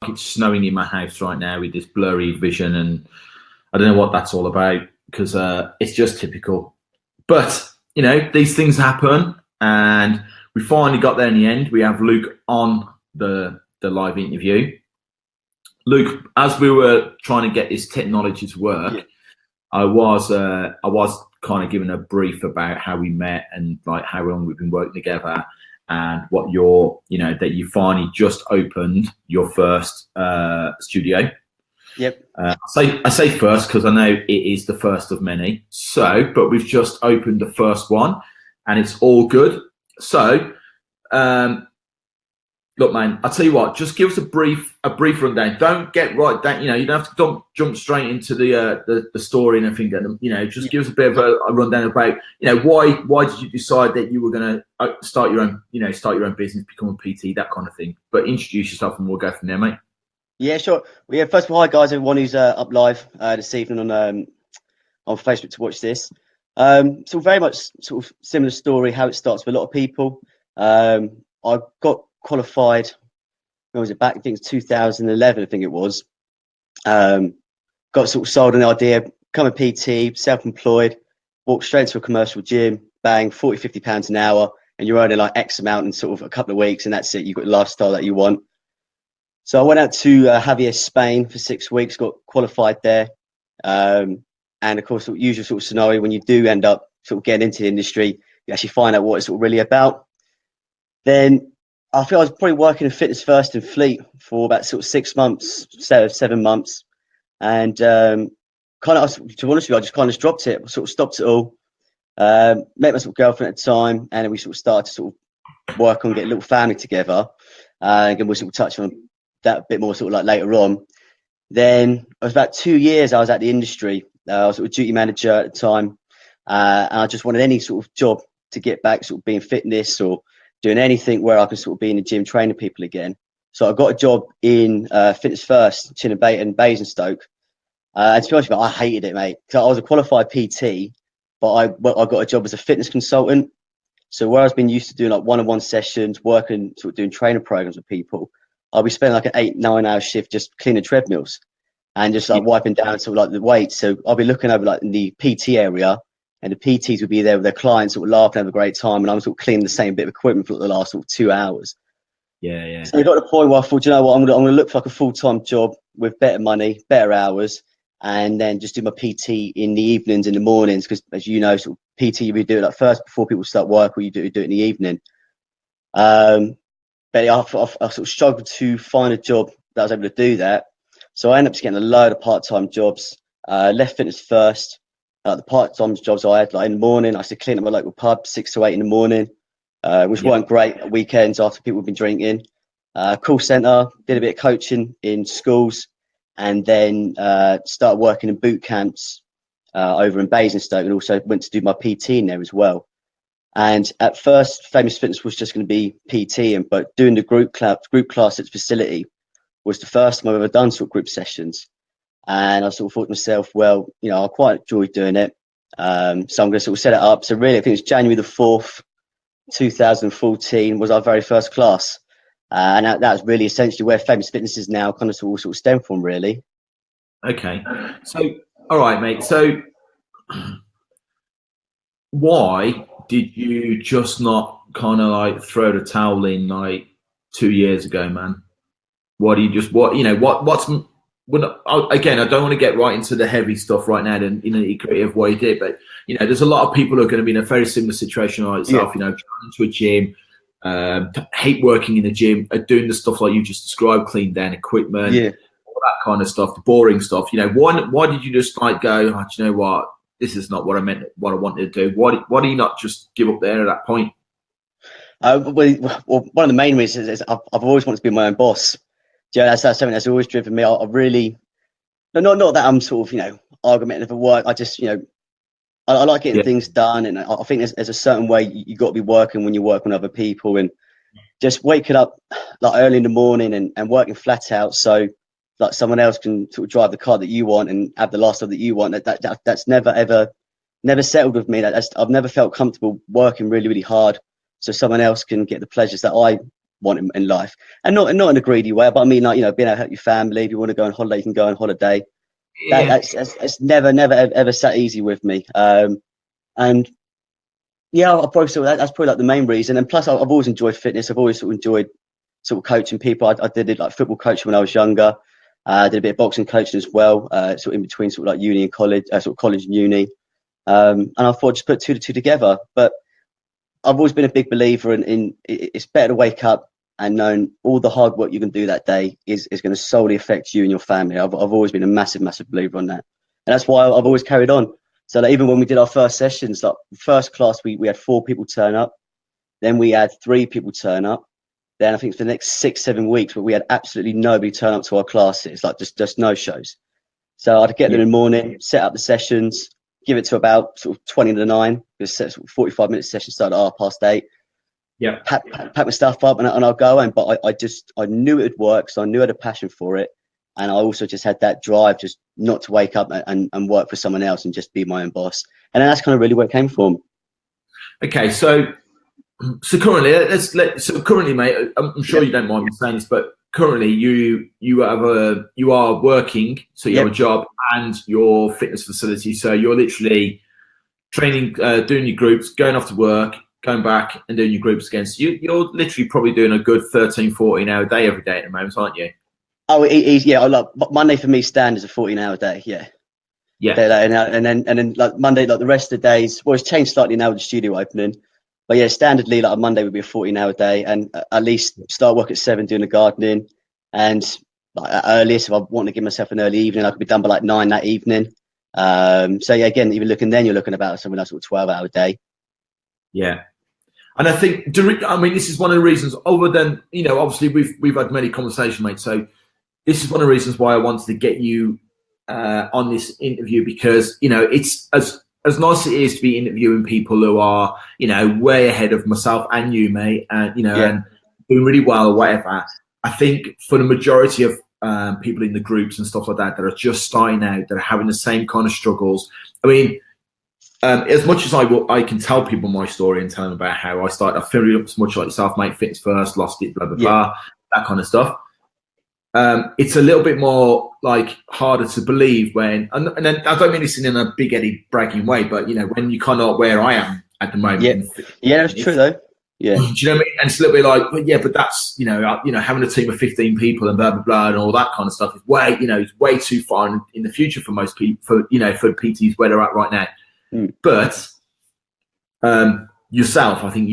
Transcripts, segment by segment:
it's snowing in my house right now with this blurry vision, and I don't know what that's all about because it's just typical. But these things happen, and we finally got there in the end. We have Luke on the live interview. Luke, as we were trying to get this technology to work, I was kind of given a brief about how we met and like how long we've been working together, and what that you finally just opened your first studio. Yep. I say first because I know it is the first of many. So, but we've just opened the first one, and it's all good. So, look, man, I'll tell you what. Just give us a brief rundown. Don't get right down. You don't have to jump straight into the story and everything. Just give us a bit of a rundown about why did you decide that you were going to start your own business, become a PT, that kind of thing. But introduce yourself, and we'll go from there, mate. Yeah, sure. Well, yeah, first of all, hi guys, everyone who's up live this evening on Facebook to watch this. So very much sort of similar story how it starts for a lot of people. I got qualified. When was it back? I think it's 2011. I think it was. Got sort of sold an idea, become a PT, self-employed, walked straight into a commercial gym, bang, £40-50 an hour, and you're earning like X amount in sort of a couple of weeks, and that's it. You've got the lifestyle that you want. So I went out to Javier, Spain for 6 weeks, got qualified there. And of course, the usual sort of scenario, when you do end up sort of getting into the industry, you actually find out what it's sort of really about. Then I think I was probably working in Fitness First in Fleet for about sort of 6 months, 7 months. And kind of, to be honest with you, I just kind of dropped it, sort of stopped it all. Met my sort of girlfriend at the time, and then we sort of started to sort of work on getting a little family together. Again, we'll sort of touch on that a bit more sort of like later on. Then it was about 2 years I was at the industry. I was sort of duty manager at the time, and I just wanted any sort of job to get back, sort of being fitness or doing anything where I could sort of be in the gym training people again. So I got a job in Fitness First, Chinnor Basingstoke. And to be honest with you, I hated it, mate. So I was a qualified PT, but I got a job as a fitness consultant. So where I've been used to doing like one-on-one sessions, working, sort of doing trainer programs with people, I'll be spending like an 8-9 hour shift just cleaning treadmills and just like wiping down sort of like the weights. So I'll be looking over like in the PT area, and the PTs will be there with their clients, sort of laughing, having a great time, and I'm sort of cleaning the same bit of equipment for the last sort of 2 hours. Yeah. So I got to the point where I thought, you know what, I'm gonna look for like a full-time job with better money, better hours, and then just do my PT in the evenings, in the mornings, because as you know, sort of PT you do it like first before people start work, or you do it in the evening. But I sort of struggled to find a job that was able to do that. So I ended up just getting a load of part-time jobs. Left Fitness First. The part-time jobs I had, like in the morning, I used to clean up my local pub 6 to 8 in the morning, which weren't great at weekends after people had been drinking. Call centre, did a bit of coaching in schools, and then started working in boot camps over in Basingstoke, and also went to do my PT in there as well. And at first, Famous Fitness was just going to be PT, but doing the group class at the facility was the first time I've ever done sort of group sessions. And I sort of thought to myself, well, I quite enjoyed doing it. So I'm going to sort of set it up. So really, I think it was January the 4th, 2014 was our very first class. And that was really essentially where Famous Fitness is now kind of sort of stemmed from, really. Okay. So, all right, mate. So why did you just not kind of like throw the towel in like 2 years ago, man? Why do you just again, I don't want to get right into the heavy stuff right now and the creative way you did, but there's a lot of people who are going to be in a very similar situation like yourself, going into a gym, hate working in the gym, doing the stuff like you just described, clean down equipment, all that kind of stuff, the boring stuff. Why did you just like go, oh, do you know what? This is not what I wanted to do. Why do you not just give up there at that point? Well, one of the main reasons is I've always wanted to be my own boss. That's something that's always driven me. I really, not that I'm sort of, argumentative at work. I just, I like getting things done. And I think there's a certain way you got to be working when you work with other people, and just waking up like early in the morning and working flat out. So like someone else can sort of drive the car that you want and have the lifestyle that you want. That's never settled with me. I've never felt comfortable working really, really hard so someone else can get the pleasures that I want in life, and not in a greedy way, but I mean, like, you know, being able to help your family. If you want to go on holiday, you can go on holiday. That's never ever sat easy with me. And yeah, I probably sort of, that's probably like the main reason. And plus, I've always enjoyed fitness. I've always sort of enjoyed sort of coaching people. I did it like football coaching when I was younger. I did a bit of boxing coaching as well, sort of in between sort of like uni and college, sort of college and uni. And I thought I'd just put two to two together. But I've always been a big believer in it's better to wake up and knowing all the hard work you can do that day is going to solely affect you and your family. I've always been a massive believer on that. And that's why I've always carried on. So like, even when we did our first sessions, like first class, we had 4 people turn up. Then we had 3 people turn up. Then I think for the next 6-7 weeks, we had absolutely nobody turn up to our classes, like just no shows. So I'd get there in the morning, set up the sessions, give it to about sort of 20 to 9, because 45-minute session started at 8:30. Yeah, pack my stuff up and I'll go home. But I knew it would work, so I knew I had a passion for it, and I also just had that drive, just not to wake up and work for someone else and just be my own boss. And then that's kind of really where it came from. Okay, so currently, mate, I'm sure you don't mind me saying this, but currently you are working, so you have a job and your fitness facility. So you're literally training, doing your groups, going off to work, going back and doing your groups again. So you're literally probably doing a good 13-14 hour day every day at the moment, aren't you? Oh, yeah. I love Monday for me. Standard is a 14-hour day. Yeah. And then like Monday, like the rest of the days, well, it's changed slightly now with the studio opening. But yeah, standardly, like a Monday would be a 14-hour day, and at least start work at 7 doing the gardening. And like at earliest, if I want to give myself an early evening, I could be done by like 9 that evening. So yeah, again, even looking then, you're looking about something like sort of 12-hour day. Yeah. And I think, this is one of the reasons, other than, you know, obviously we've had many conversations, mate. So this is one of the reasons why I wanted to get you on this interview, because, you know, it's as nice as it is to be interviewing people who are, you know, way ahead of myself and you, mate, and, you know, and doing really well or whatever. I think for the majority of people in the groups and stuff like that are just starting out, that are having the same kind of struggles. I mean, as much as I can tell people my story and tell them about how I started, I feel up so much like yourself, mate, fitness first, lost it, blah, blah, blah, that kind of stuff. It's a little bit more like harder to believe when, and then I don't mean this in a big headed bragging way, but, you know, when you kind of where I am at the moment. Yeah, that's true though. Yeah. Do you know what I mean? And it's a little bit like, well, yeah, but that's, you know, having a team of 15 people and blah, blah, blah, and all that kind of stuff is way, you know, it's way too far in the future for most people, for PTs where they're at right now. But yourself, I think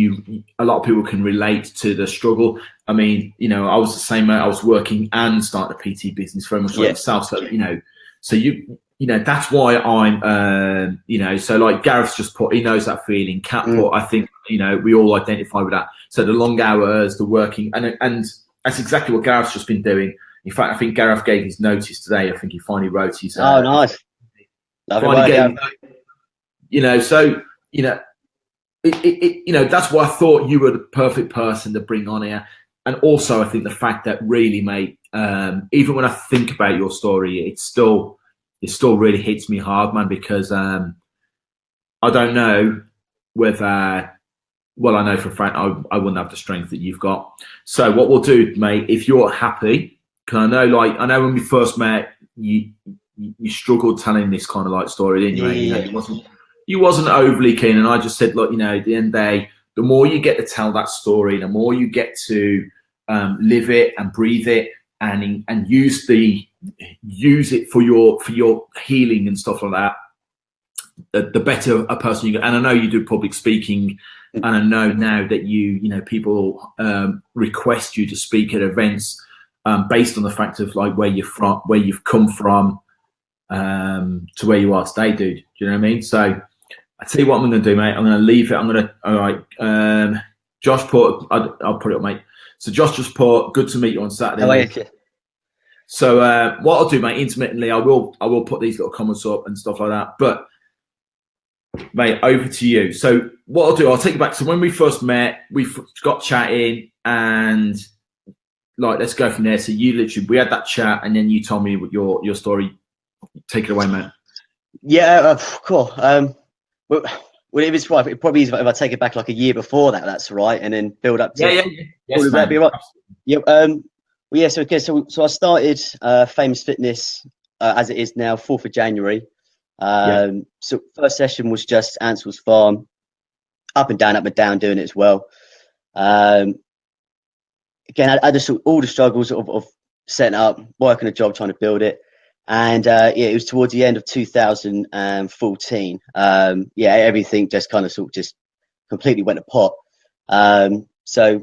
a lot of people can relate to the struggle. I mean, you know, I was the same. I was working and started a PT business very much like yourself. So, you know, that's why I'm, you know, so like Gareth's just put, he knows that feeling. Kat put, I think, you know, we all identify with that. So the long hours, the working, and that's exactly what Gareth's just been doing. In fact, I think Gareth gave his notice today. I think he finally wrote his. Nice. You know, so, you know, you know, that's why I thought you were the perfect person to bring on here. And also, I think the fact that really, mate, even when I think about your story, it still really hits me hard, man, because I don't know whether, well, I know for a fact I wouldn't have the strength that you've got. So what we'll do, mate, if you're happy, because I know when we first met, you struggled telling this kind of like story, didn't you? Yeah. You know, you wasn't overly keen, and I just said, look, you know, at the end of the day, the more you get to tell that story, the more you get to live it and breathe it, and use it for your healing and stuff like that, the better a person you get. And I know you do public speaking, and I know now that you know people request you to speak at events based on the fact of like where you're from, where you've come from, to where you are today, dude. Do you know what I mean? So I tell you what I'm going to do, mate. I'm going to leave it. All right. Josh put, I'll put it up, mate. So Josh just put, good to meet you on Saturday. So what I'll do, mate, intermittently, I will put these little comments up and stuff like that. But mate, over to you. So what I'll do, I'll take you back to when we first met. We got chatting, and like, let's go from there. So we had that chat, and then you told me your story. Take it away, man. Yeah, cool. Well, if it's right, it probably is if I take it back like a year before that. That's right, and then build up to. Yeah. Yes, Would that be man. right? Yeah. Well, yeah. So okay. So I started Famous Fitness as it is now, 4th of January. Yeah. So first session was just Ansell's Farm, up and down, doing it as well. Again, I just all the struggles of setting up, working a job, trying to build it. And yeah, it was towards the end of 2014. Yeah, everything just kind of just completely went apart. So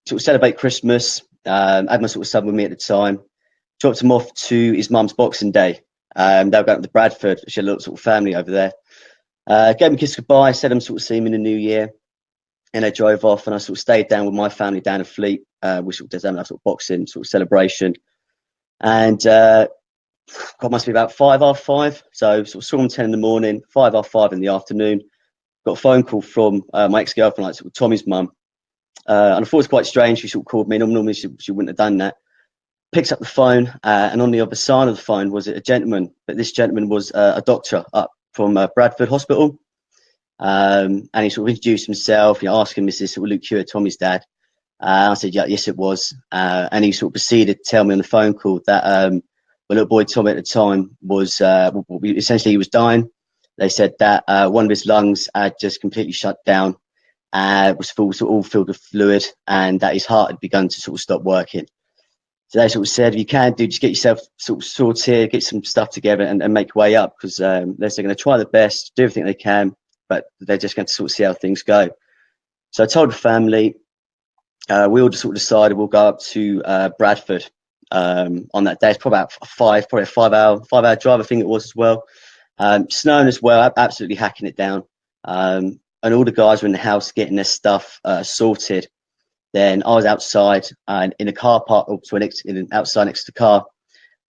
sort of celebrate Christmas. Had my sort of son with me at the time. Dropped him off to his mum's Boxing Day. They were going to Bradford. She had a little sort of family over there. Gave him a kiss goodbye. Said I'm sort of seeing him in the new year. And I drove off, and I sort of stayed down with my family down in Fleet, which sort of does have a sort of boxing sort of celebration. And God, must be about 5:30. So sort of saw him 10 in the morning, 5:30 in the afternoon. Got a phone call from my ex-girlfriend, like sort of Tommy's mum. And I thought it was quite strange. She sort of called me. Normally she wouldn't have done that. Picks up the phone, and on the other side of the phone was a gentleman. But this gentleman was a doctor up from Bradford Hospital. And he sort of introduced himself, asked him, is this sort of Luke Hewitt, Tommy's dad? I said, yeah, yes, it was. And he sort of proceeded to tell me on the phone call that my little boy Tommy at the time was essentially he was dying. They said that one of his lungs had just completely shut down, was all filled with fluid, and that his heart had begun to sort of stop working. So they sort of said, if you can do, just get yourself sort of sorted, get some stuff together, and make your way up, because they're going to try their best, do everything they can, but they're just going to sort of see how things go. So I told the family, we all just sort of decided we'll go up to Bradford on that day. It's probably about a 5-hour drive, I think it was as well. Snowing as well, absolutely hacking it down. And all the guys were in the house getting their stuff sorted. Then I was outside in a car park, outside next to the car.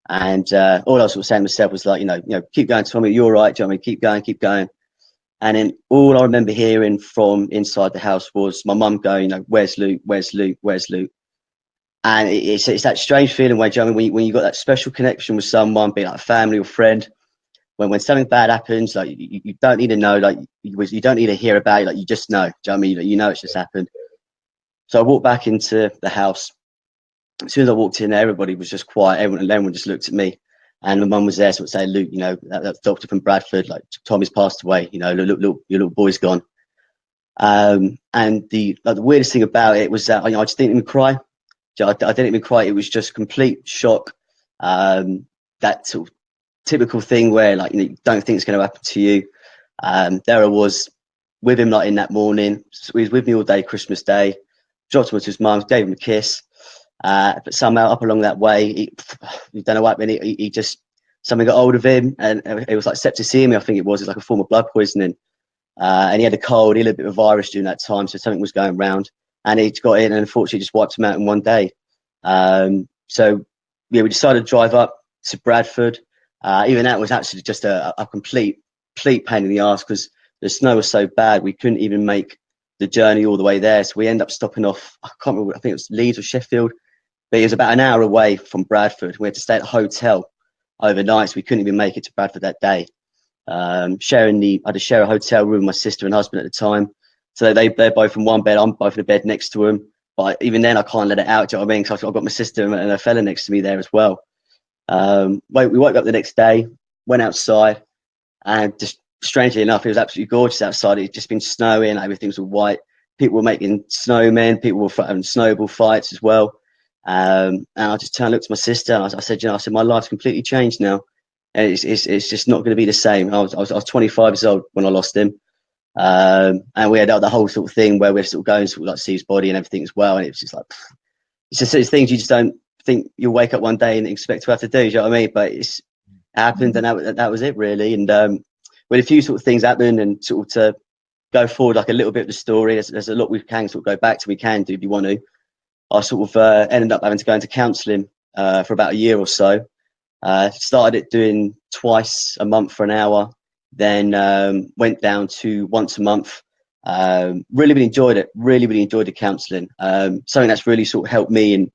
And all I was sort of saying to myself was like, keep going, Tommy, you're all right. Do you know what I mean? Keep going. And then all I remember hearing from inside the house was my mum going, where's Luke? Where's Luke? Where's Luke? And it's that strange feeling where, when you got that special connection with someone, be it like a family or friend, when something bad happens, like you don't need to know, like you don't need to hear about it, like you just know. Do you know what I mean? You know it's just happened. So I walked back into the house. As soon as I walked in there, everybody was just quiet. Everyone just looked at me. And my mum was there, sort of saying, Luke, that doctor from Bradford, like Tommy's passed away, look, your little boy's gone. And the weirdest thing about it was that I just didn't even cry. I didn't even cry. It was just complete shock. That sort of typical thing where you don't think it's going to happen to you. There I was with him in that morning. So he was with me all day, Christmas Day. Dropped him to his mum, gave him a kiss. But somehow up along that way, you don't know what happened. He just something got hold of him, and it was like septicemia. I think it was like a form of blood poisoning. And he had a cold, he had a bit of a virus during that time, so something was going around, and he got in, and unfortunately just wiped him out in one day. So yeah, we decided to drive up to Bradford. Even that was actually just a complete pain in the ass, because the snow was so bad we couldn't even make the journey all the way there. So we ended up stopping off, I can't remember, I think it was Leeds or Sheffield, but it was about an hour away from Bradford. We had to stay at a hotel overnight, so we couldn't even make it to Bradford that day. I had to share a hotel room with my sister and husband at the time. So they're both in one bed, I'm both in a bed next to them. But even then I can't let it out, do you know what I mean? Because I've got my sister and a fella next to me there as well. We woke up the next day, went outside, and just strangely enough, it was absolutely gorgeous outside. It'd just been snowing, everything was all white. People were making snowmen, people were having snowball fights as well. And I just turned and looked at my sister, and I said, my life's completely changed now. And it's just not going to be the same. I was 25 years old when I lost him. And we had the whole sort of thing where we're sort of going to see his body and everything as well. And it was just like, it's things you just don't think you'll wake up one day and expect to have to do. You know what I mean? But it's happened, and that was it really. And with a few sort of things happened, and sort of to go forward a little bit of the story, there's a lot we can sort of go back to. We can do if you want to. I sort of ended up having to go into counselling for about a year or so. Started it doing twice a month for an hour, then went down to once a month. Really enjoyed it. Really enjoyed the counselling. Something that's really sort of helped me in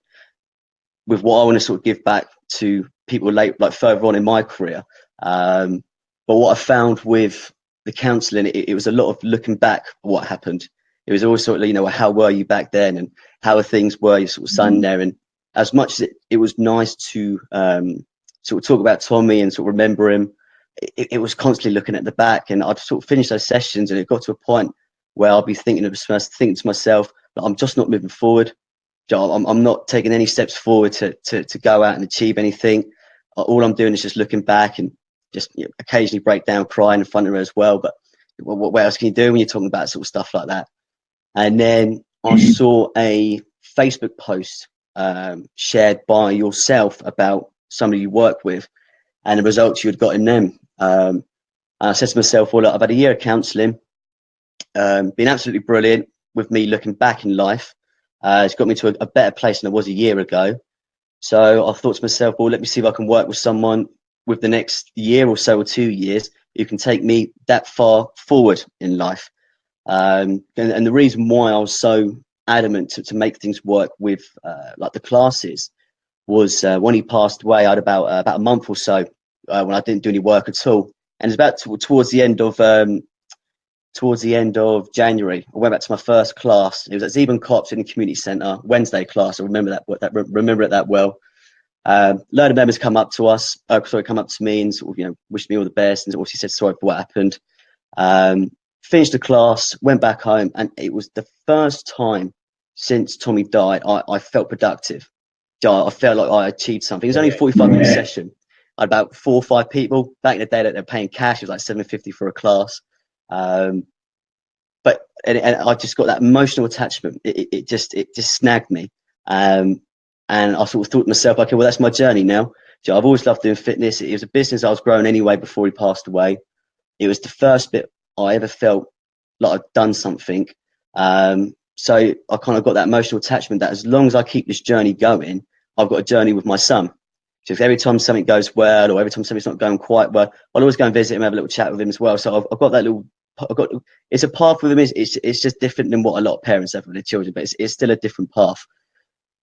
with what I want to sort of give back to people further on in my career. But what I found with the counselling, it was a lot of looking back at what happened. It was always sort of, you know, how were you back then, and how are things were you sort of son there. And as much as it was nice to sort of talk about Tommy and sort of remember him, it was constantly looking at the back. And I'd sort of finish those sessions, and it got to a point where I'll be thinking to myself, I'm just not moving forward. I'm not taking any steps forward to go out and achieve anything. All I'm doing is just looking back, and just, you know, occasionally break down crying in front of her as well. But what else can you do when you're talking about sort of stuff like that? And then I saw a Facebook post shared by yourself about somebody you work with and the results you had got in them. And I said to myself, well, look, I've had a year of counselling, been absolutely brilliant with me looking back in life. It's got me to a better place than I was a year ago. So I thought to myself, well, let me see if I can work with someone with the next year or so, or 2 years, who can take me that far forward in life. And the reason why I was so adamant to make things work with like the classes was when he passed away. I had about a month or so when I didn't do any work at all, and it's about towards the end of January. I went back to my first class. It was at Zeben Cops in the community centre, Wednesday class. I remember remember it that well. Load of members come up to us, come up to me and sort of, you know, wished me all the best, and obviously said sorry for what happened. Finished the class, went back home, and it was the first time since Tommy died I felt productive. I felt like I achieved something. It was only a 45-minute session. I had about 4 or 5 people. Back in the day that they're paying cash, it was like $7.50 for a class. But I just got that emotional attachment. It just snagged me. And I sort of thought to myself, okay, well, that's my journey now. So I've always loved doing fitness. It was a business I was growing anyway before he passed away. It was the first bit I ever felt like I'd done something. So I kind of got that emotional attachment that as long as I keep this journey going, I've got a journey with my son. So if every time something goes well, or every time something's not going quite well, I'll always go and visit him, have a little chat with him as well. So I've got that little, it's a path with him. It's just different than what a lot of parents have with their children, but it's still a different path.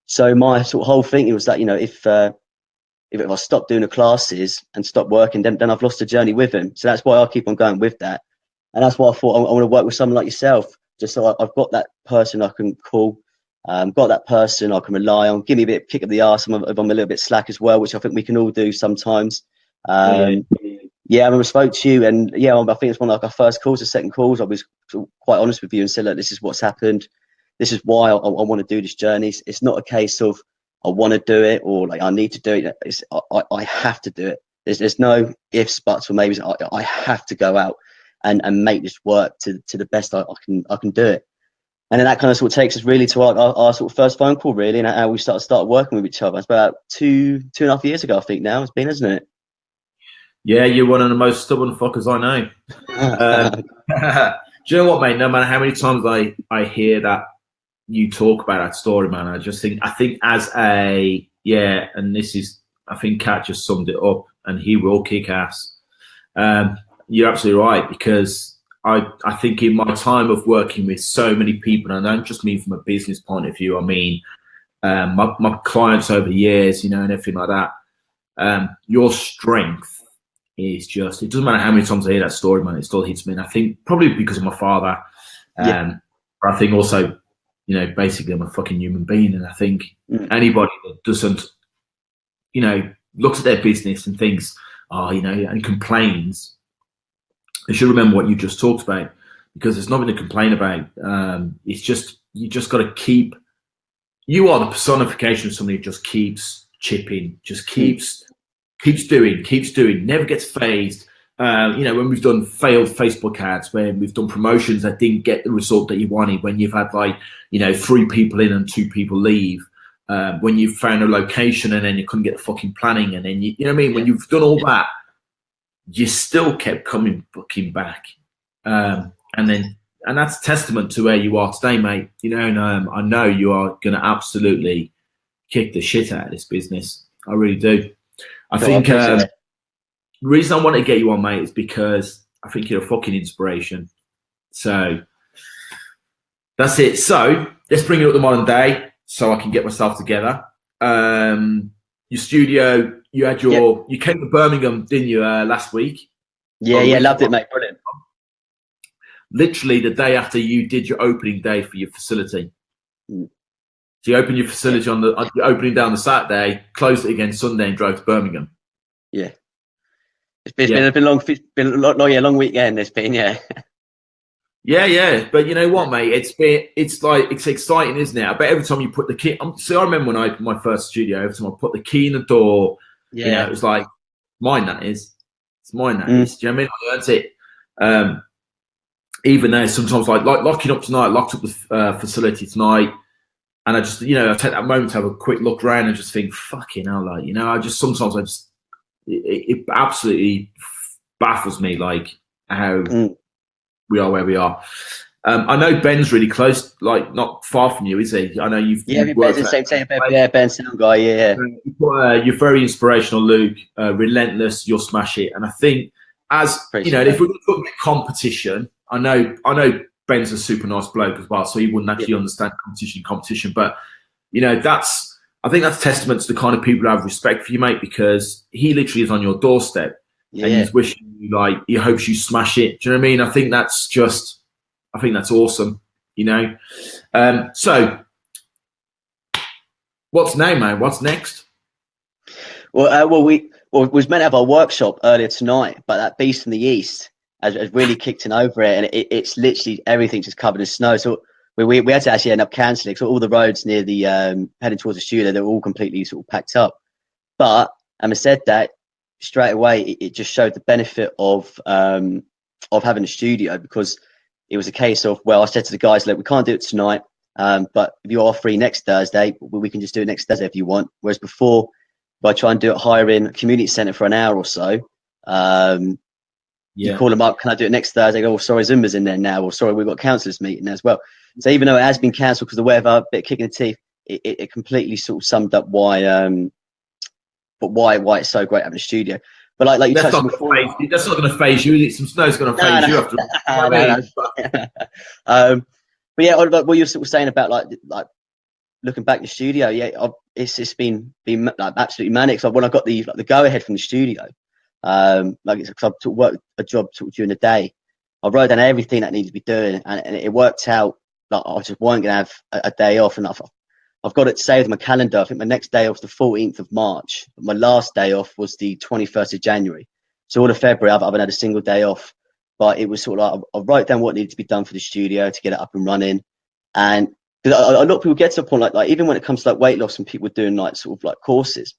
So my sort of whole thing was that, you know, if I stop doing the classes and stop working, then I've lost the journey with him. So that's why I keep on going with that. And that's why I thought I want to work with someone like yourself, just so I've got that person I can call, got that person I can rely on. Give me a bit of kick up the arse if I'm a little bit slack as well, which I think we can all do sometimes. Yeah, I remember I spoke to you, and yeah, I think it's one of our first calls or second calls. I was quite honest with you and said, look, this is what's happened. This is why I want to do this journey. It's not a case of I want to do it or like I need to do it. I have to do it. There's no ifs, buts, or maybes. I have to go out and make this work to the best I can do it. And then that kind of sort of takes us really to our sort of first phone call, really, and how we started working with each other. It's about 2.5 years ago, I think now it's been, isn't it? Yeah, you're one of the most stubborn fuckers I know. Do you know what, mate? No matter how many times I hear that you talk about that story, man, I think as a, yeah, and this is, I think Kat just summed it up, and he will kick ass. You're absolutely right, because I think in my time of working with so many people, and I don't just mean from a business point of view, I mean my clients over the years, you know, and everything like that, your strength is just, it doesn't matter how many times I hear that story, man, it still hits me. And I think probably because of my father, but I think also, you know, basically I'm a fucking human being, and I think anybody that doesn't, you know, looks at their business and thinks, oh, you know, and complains, they should remember what you just talked about, because there's nothing to complain about. It's just, you just got to keep, you are the personification of somebody who just keeps chipping, just keeps doing, never gets phased. You know, when we've done failed Facebook ads, when we've done promotions that didn't get the result that you wanted, when you've had like, you know, 3 people in and 2 people leave, when you found a location and then you couldn't get the fucking planning, and then you know what I mean? When you've done all that, you still kept fucking back. And that's testament to where you are today, mate. You know, and I know you are going to absolutely kick the shit out of this business. I really do. I think the reason I want to get you on, mate, is because I think you're a fucking inspiration. So that's it. So let's bring it up to modern day so I can get myself together. Your studio, you had you came to Birmingham, didn't you, last week? Yeah, loved it, mate. Brilliant. literally the day after you did your opening day for your facility. Mm. So you opened your facility on the opening day on the Saturday, closed it again Sunday, and drove to Birmingham. Yeah. Been a long weekend. It's been, yeah. Yeah. But you know what, mate? It's exciting, isn't it? I bet every time you put the key. See, I remember when I opened my first studio. Every time I put the key in the door, Yeah. you know, it was like mine. That is, it's mine. That is. Do you know what I mean? I earned it. Even though sometimes, like locking up tonight, locked up the facility tonight, and I just, you know, I take that moment to have a quick look around and just think, fucking hell, like, you know, it absolutely baffles me, like how we are where we are. I know Ben's really close, like not far from you, is he? I know you've Ben's in the same team. Yeah, Ben's sound guy. Yeah. You're very inspirational, Luke. Relentless, you'll smash it. And I think, you know, if we're looking at competition, I know Ben's a super nice bloke as well, so he wouldn't actually understand competition. But you know, I think that's testament to the kind of people who have respect for you, mate, because he literally is on your doorstep and he's wishing you, like, he hopes you smash it. Do you know what I mean? I think that's awesome, you know. So what's now, man? What's next? Well, we was meant to have our workshop earlier tonight, but that beast in the east has really kicked in over it, and it's literally everything's just covered in snow. So we had to actually end up cancelling. So all the roads near the heading towards the studio, they're all completely sort of packed up. But having said that, straight away it just showed the benefit of having a studio, because it was a case of, well, I said to the guys, look, we can't do it tonight, but if you are free next Thursday, we can just do it next Thursday if you want. Whereas before, if I try and do it, hire in a community centre for an hour or so, you call them up, can I do it next Thursday? They go, oh, sorry, Zumba's in there now, or sorry, we've got councillors meeting as well. So even though it has been cancelled because of the weather, a bit of kick in the teeth, it completely sort of summed up why it's so great having a studio. But like you touched on before, that's not going to phase you. Some snow's going to phase you after. But yeah, what you're sort of saying about like looking back at the studio, it's been like absolutely manic. So when I got the go ahead from the studio, because I worked a job during the day, I wrote down everything that needed to be doing, and it worked out. Like I just wasn't going to have a day off, and I've got it saved in my calendar. I think my next day off was the 14th of March. But my last day off was the 21st of January. So all of February, I haven't had a single day off. But it was sort of like, I wrote down what needed to be done for the studio to get it up and running. And a lot of people get to a point, like even when it comes to like weight loss and people doing like sort of like courses,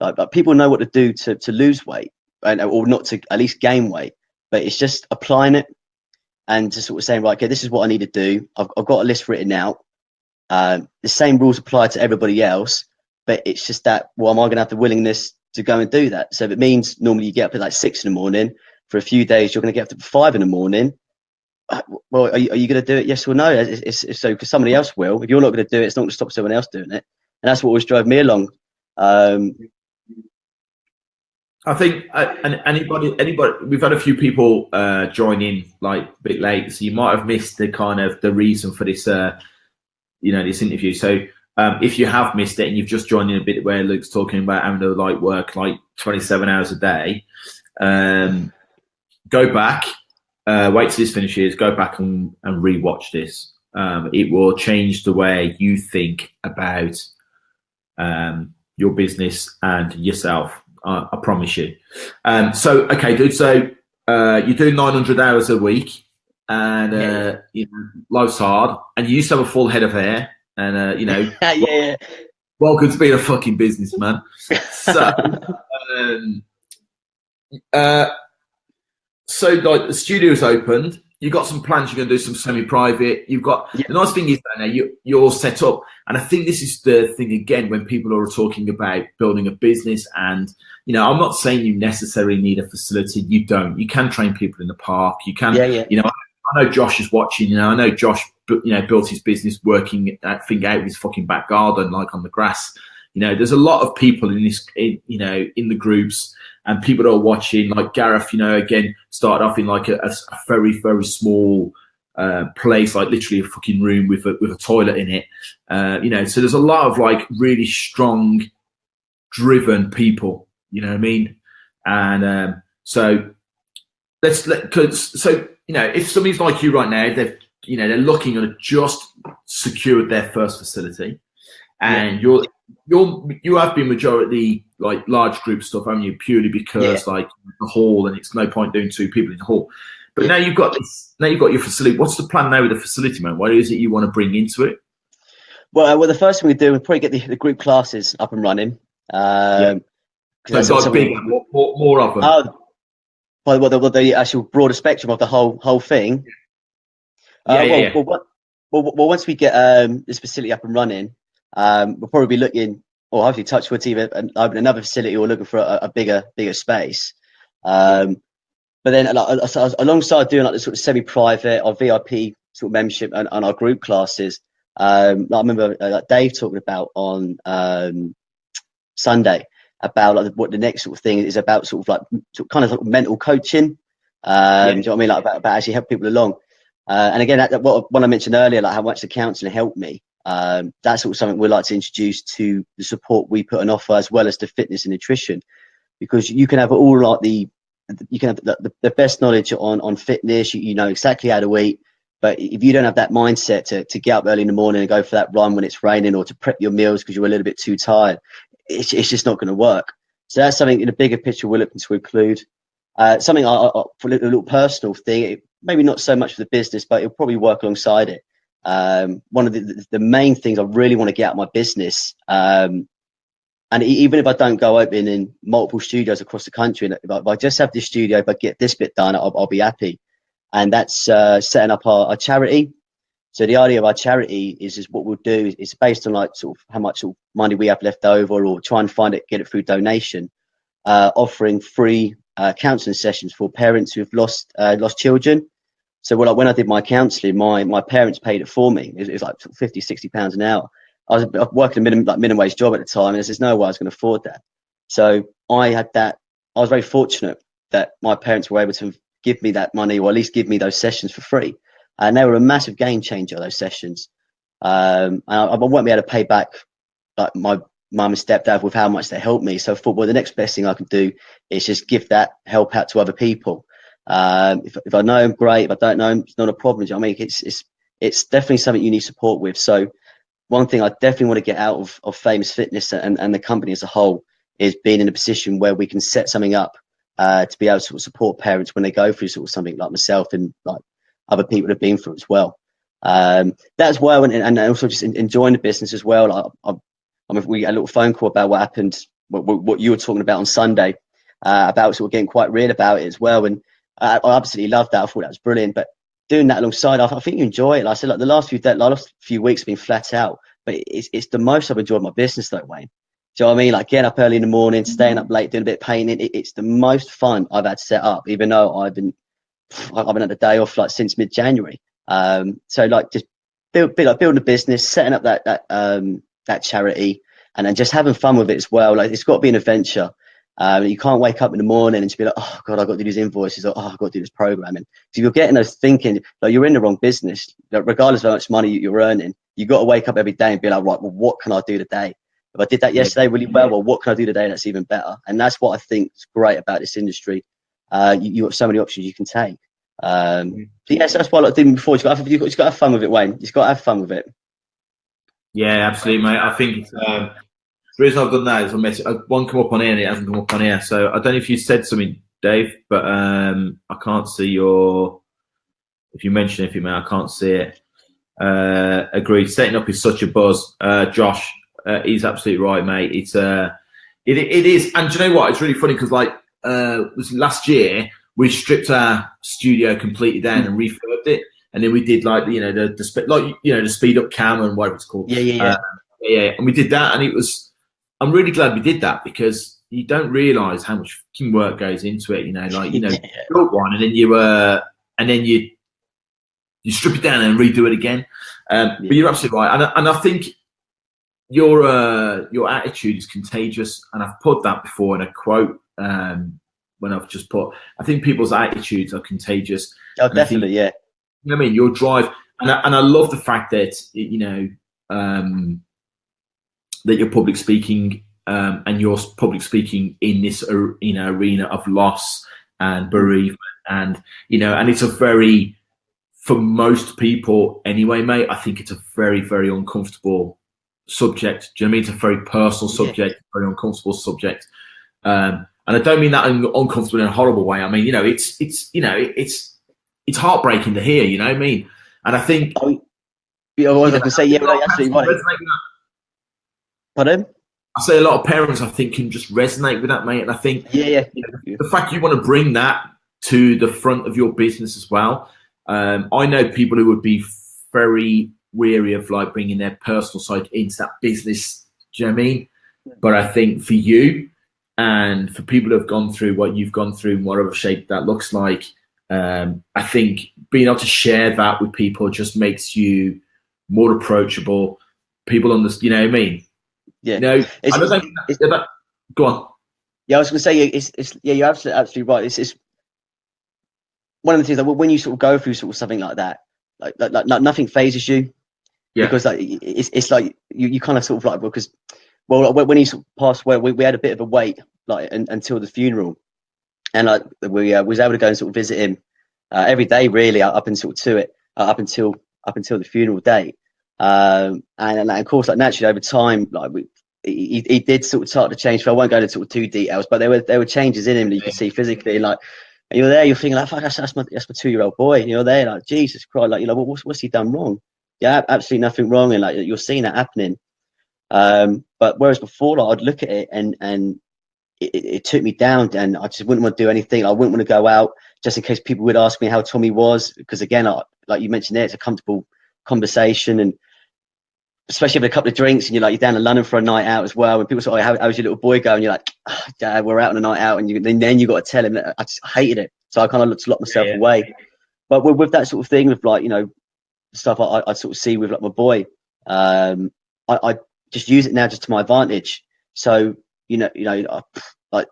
like people know what to do to lose weight, or not to at least gain weight. But it's just applying it and just sort of saying, right, okay, this is what I need to do. I've got a list written out. The same rules apply to everybody else, but it's just that, well, am I going to have the willingness to go and do that? So if it means normally you get up at like 6 in the morning, for a few days you're going to get up at 5 in the morning. Well, are you going to do it? Yes or no? It's so because somebody else will. If you're not going to do it, it's not going to stop someone else doing it, and that's what always drove me along. I think and anybody, we've had a few people join in like a bit late, so you might have missed the kind of the reason for this. This interview. So if you have missed it and you've just joined in a bit where Luke's talking about having to like work like 27 hours a day, go back, wait till this finishes, go back and rewatch this. It will change the way you think about your business and yourself. I promise you. Okay, dude. So you do 900 hours a week. And life's hard, and you used to have a full head of hair, and welcome to being a fucking businessman. So, like the studio's opened, you got some plans. You're going to do some semi-private. You've got the nice thing is that now you're all set up, and I think this is the thing again when people are talking about building a business. And I'm not saying you necessarily need a facility. You don't. You can train people in the park. You can. I know Josh is watching. I know Josh, built his business working that thing out with his fucking back garden, like on the grass. There's a lot of people in this, in the groups, and people that are watching. Like Gareth, again, started off in like a very, very small place, like literally a fucking room with a toilet in it. So there's a lot of like really strong, driven people. You know what I mean? And so Because so if somebody's like you right now, they're looking at just secured their first facility, and you have been majority like large group stuff, haven't you? Purely because like the hall, and it's no point doing 2 people in the hall. But now you've got this. Now you've got your facility. What's the plan now with the facility, man? What is it you want to bring into it? Well, the first thing we do, we'll probably get the group classes up and running. So it's like bigger, more of them. The actual broader spectrum of the whole thing. Well, once we get this facility up and running, we'll probably be looking, or hopefully touch wood, either open another facility or looking for a bigger space. But then alongside doing like the sort of semi-private or VIP sort of membership and our group classes, I remember Dave talking about on Sunday about like what the next sort of thing is about, sort of like mental coaching. Do you know what I mean? Like about actually help people along. And again, what I mentioned earlier, like how much the counselling helped me. That's sort of something we'd like to introduce to the support we put on offer, as well as the fitness and nutrition, because you can have all like the best knowledge on fitness. You know exactly how to eat, but if you don't have that mindset to get up early in the morning and go for that run when it's raining, or to prep your meals because you're a little bit too tired, it's just not going to work. So that's something in the bigger picture we're looking to include. Something for a little personal thing, maybe not so much for the business, but it'll probably work alongside it. One of the main things I really want to get out of my business, and even if I don't go open in multiple studios across the country, and if I just have this studio, if I get this bit done, I'll be happy. And that's setting up our charity. So the idea of our charity is what we'll do is based on like sort of how much sort of money we have left over, or try and get it through donation, offering free counselling sessions for parents who've lost children. So when I did my counselling, my parents paid it for me. It was like £50-60 an hour. I was working a minimum wage job at the time, and there's no way I was going to afford that. So I was very fortunate that my parents were able to give me that money, or at least give me those sessions for free. And they were a massive game changer, those sessions. And I won't be able to pay back like my mum and stepdad with how much they helped me. So I thought, well, the next best thing I could do is just give that help out to other people. If I know them, great. If I don't know them, it's not a problem. I mean, it's definitely something you need support with. So one thing I definitely want to get out of Famous Fitness and the company as a whole is being in a position where we can set something up to be able to sort of support parents when they go through sort of something like myself and like other people have been through as well. That's well, and also just enjoying the business as well. We got a little phone call about what happened, what you were talking about on Sunday, about sort of getting quite real about it as well. And I absolutely loved that. I thought that was brilliant. But doing that alongside, I think you enjoy it. Like I said, like the last few weeks have been flat out, but it's the most I've enjoyed my business though, Wayne. Do you know what I mean? Like getting up early in the morning, staying up late, doing a bit of painting. It's the most fun I've had set up, even though I've been had a day off like since mid-January. So like just building a business, setting up that charity, and then just having fun with it as well. Like it's got to be an adventure. You can't wake up in the morning and just be like, oh God, I've got to do these invoices, or oh, I've got to do this programming. So you're getting those thinking, like you're in the wrong business. Like, regardless of how much money you're earning, you've got to wake up every day and be like, right, well, what can I do today? If I did that yesterday really well, what can I do today that's even better? And that's what I think is great about this industry. You have so many options you can take. So yes, that's what I like doing before. You've got to have fun with it, Wayne. You've got to have fun with it. Yeah, absolutely, mate. I think the reason I've done that is one come up on here and it hasn't come up on here. So I don't know if you said something, Dave, but I can't see if you mention anything, mate, I can't see it. Agreed. Setting up is such a buzz. Josh, he's absolutely right, mate. It is. And do you know what? It's really funny because last year we stripped our studio completely down and refurbed it. And then we did the speed up cam and whatever it's called. Yeah. And we did that, and I'm really glad we did that because you don't realise how much fucking work goes into it. You build one, and then you strip it down and redo it again. But you're absolutely right, and I think your attitude is contagious, and I've put that before in a quote when I've just put. I think people's attitudes are contagious. Oh, definitely, yeah. You know what I mean? Your drive, and I love the fact that that you're public speaking, and you're public speaking in this arena of loss and bereavement And and it's a very, for most people anyway, mate, I think it's a very, very uncomfortable subject. Do you know what I mean? It's a very personal subject, very uncomfortable subject. And I don't mean that uncomfortable in a horrible way. I mean, it's heartbreaking to hear, you know what I mean? And I think I was going to say, yeah, well, absolutely right. Pardon? I say a lot of parents, I think, can just resonate with that, mate. And I think the fact you want to bring that to the front of your business as well. I know people who would be very weary of like bringing their personal side into that business. Do you know what I mean? But I think for you and for people who have gone through what you've gone through, in whatever shape that looks like, I think being able to share that with people just makes you more approachable. People understand, you know what I mean? Yeah. Go on. Yeah, I was going to say, you're absolutely right. It's one of the things that when you sort of go through sort of something like that, like nothing phases you, because like it's like you kind of sort of like, because when he sort of passed away, we had a bit of a wait like until the funeral, and like we was able to go and sort of visit him every day really up until the funeral day, and of course like naturally over time like he did sort of start to change. So I won't go into sort of too details, but there were changes in him that you could see physically, like. And you're there, you're thinking like, fuck, that's my 2-year-old boy. You're there, like, Jesus Christ, like, what's he done wrong? Yeah, absolutely nothing wrong, and like you're seeing that happening. But whereas before, like, I'd look at it and it took me down, and I just wouldn't want to do anything. I wouldn't want to go out just in case people would ask me how Tommy was, because again, like you mentioned there, it's a comfortable conversation, and especially having a couple of drinks and you're down in London for a night out as well. And people say, "Oh, how's your little boy going?" You're like, "Oh, Dad, we're out on a night out," and then you got to tell him that I just hated it. So I kind of locked myself away. But with that sort of thing, with like stuff I sort of see with like my boy, I just use it now just to my advantage. So like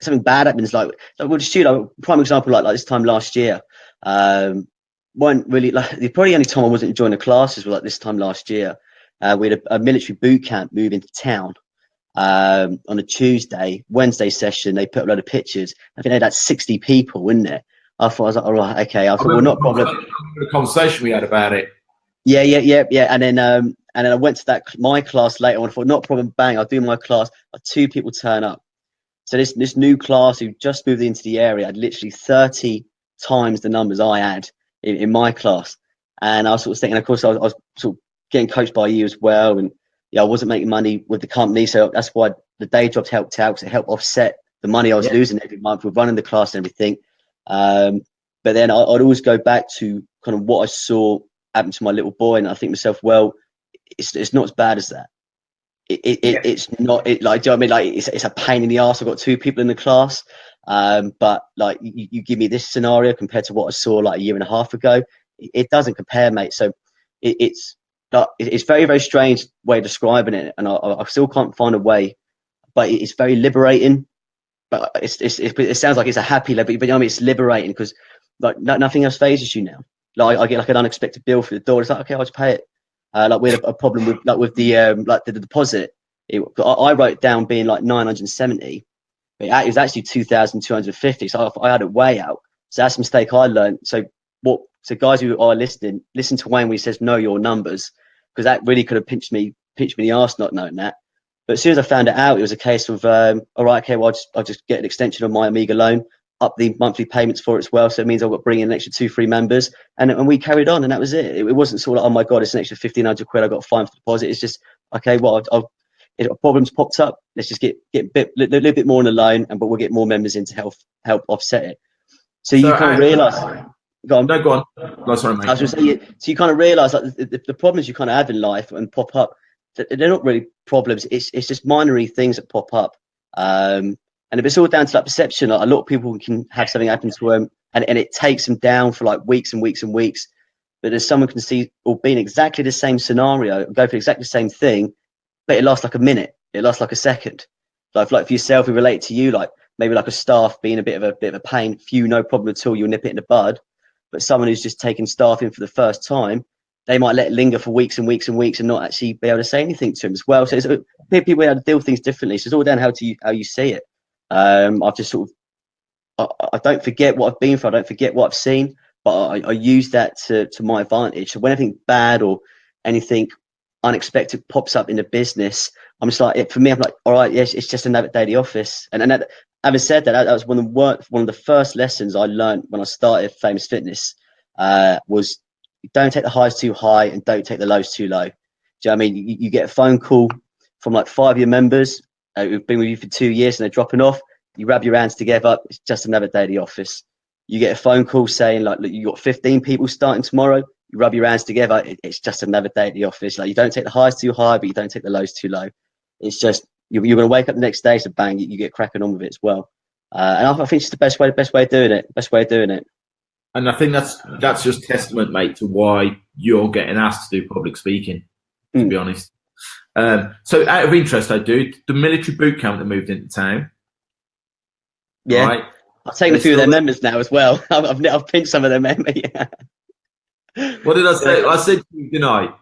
something bad happens, like we'll just shoot. Like prime example, like this time last year. One really, like the probably only time I wasn't enjoying the classes was like this time last year. We had a military boot camp move into town on a Tuesday. Wednesday session, they put up a load of pictures. I think they had 60 people in there. I was like, all right, okay. I thought, well, not a problem. The conversation we had about it. Yeah. And then I went to my class later on. I thought, not a problem. Bang, I'll do my class. 2 people turn up. So this new class who just moved into the area had literally 30 times the numbers I had in my class. And I was sort of thinking, of course, I was sort of getting coached by you as well. And I wasn't making money with the company. So that's why the day jobs helped out, because it helped offset the money I was losing every month with running the class and everything. But then I'd always go back to kind of what I saw happen to my little boy. And I think to myself, well, it's not as bad as that. It's not like, do you know what I mean? Like it's a pain in the ass. I've got 2 people in the class. But like you give me this scenario compared to what I saw like a year and a half ago, it doesn't compare, mate. So it's very, very strange way of describing it, and I still can't find a way, but it's very liberating. But it sounds like it's a happy level, but I mean it's liberating because like nothing else phases you now. Like I get like an unexpected bill through the door. It's like, okay, I'll just pay it. Like we had a problem with the deposit. I wrote down being like 970. It was actually 2,250. So I had it way out. So that's a mistake I learned. So guys who are listening, listen to Wayne when he says know your numbers, because that really could have pinched me in the arse not knowing that. But as soon as I found it out, it was a case of all right, okay, well I'll just get an extension of my Amiga loan, up the monthly payments for it as well. So it means I've got to bring in an extra 2-3 members, and we carried on, and that was it. It wasn't sort of like, oh my god, it's an extra 1,500 quid I got to find for the deposit. It's just okay, well if problems popped up, let's just get a little bit more on the loan, but we'll get more members in to help offset it. So you kind of realise. Go on. No, go on. No, sorry, mate. I was just saying, so you kind of realise like the problems you kind of have in life and pop up, they're not really problems. It's just minority things that pop up. And if it's all down to that perception, like, a lot of people can have something happen to them, and it takes them down for like weeks and weeks and weeks. But as someone can see or be in exactly the same scenario, go for exactly the same thing, but it lasts like a minute, it lasts like a second. Like for yourself, we relate to you, like maybe like a staff being a bit of a pain for you, no problem at all, you'll nip it in the bud. But someone who's just taking staff in for the first time, they might let it linger for weeks and weeks and weeks and not actually be able to say anything to them as well. So people have to deal with things differently. So it's all down how you see it. I've just sort of I don't forget what I've been through. I don't forget what I've seen, but I use that to my advantage. So when anything bad or anything unexpected pops up in the business, I'm just like, for me, I'm like, all right, yes, it's just another day at the office. And that, having said that, that was one of the first lessons I learned when I started Famous Fitness. Was don't take the highs too high and don't take the lows too low. Do you know what I mean? You get a phone call from like 5 of your members who've been with you for 2 years and they're dropping off. You rub your hands together. It's just another day at the office. You get a phone call saying like, look, you got 15 people starting tomorrow. You rub your hands together. It's just another day at the office. Like, you don't take the highs too high, but you don't take the lows too low. It's just you're going to wake up the next day, so bang, you get cracking on with it as well. And I think it's the best way of doing it. And I think that's just testament, mate, to why you're getting asked to do public speaking. To be honest. So out of interest, I do the military boot camp that moved into town. Yeah, right? I've taken a few of their members now as well. I've pinched some of their members. Yeah. What did I say? I said to you, didn't I?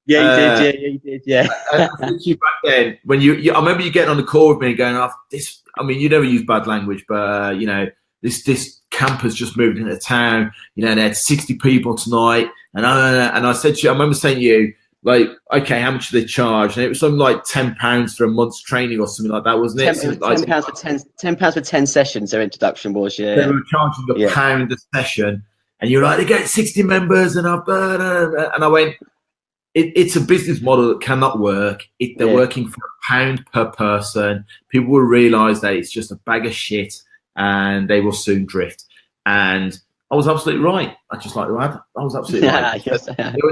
Yeah, you did. Yeah. I said to you back then when you I remember you getting on the call with me and going, "Oh, this." I mean, you never use bad language, but this camp has just moved into town. They had 60 people tonight, and I said to you, I remember saying to you, like, okay, how much do they charge? And it was something like £10 for a month's training or something like that, wasn't it? £10 for 10 sessions. Their introduction was, yeah. They were charging £1 a session, and you're like, they get 60 members, and I went, it's a business model that cannot work. They're working for £1 per person. People will realise that it's just a bag of shit, and they will soon drift. And I was absolutely right. I just like to add, I was absolutely right. They